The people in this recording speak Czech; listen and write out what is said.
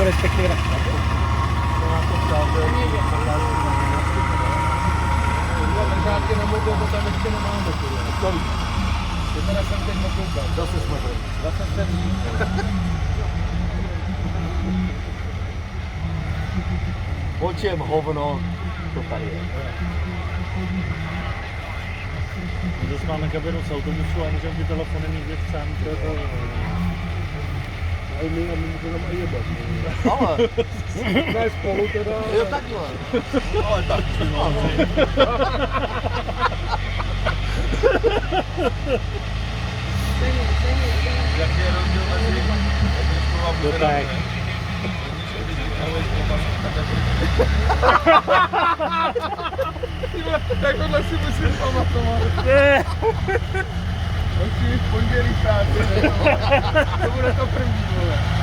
respektive na Žádky na mobil, to tam ještě nemáme. To teda jsem teď nekoukal. Zase jsme to. Zase jsem o čem hovno to tady je. Zase máme kabinu z autobusu a můžeme ty telefony mít v centru. Ale my můžeme i jebat. Ale. Ne spolu teda. Jo takhle. Ale tak. Jaký je rozdíl mezi školou a budem? Takhle si musím pamatovat. Musím v pondělí práci. To bude to první, vole.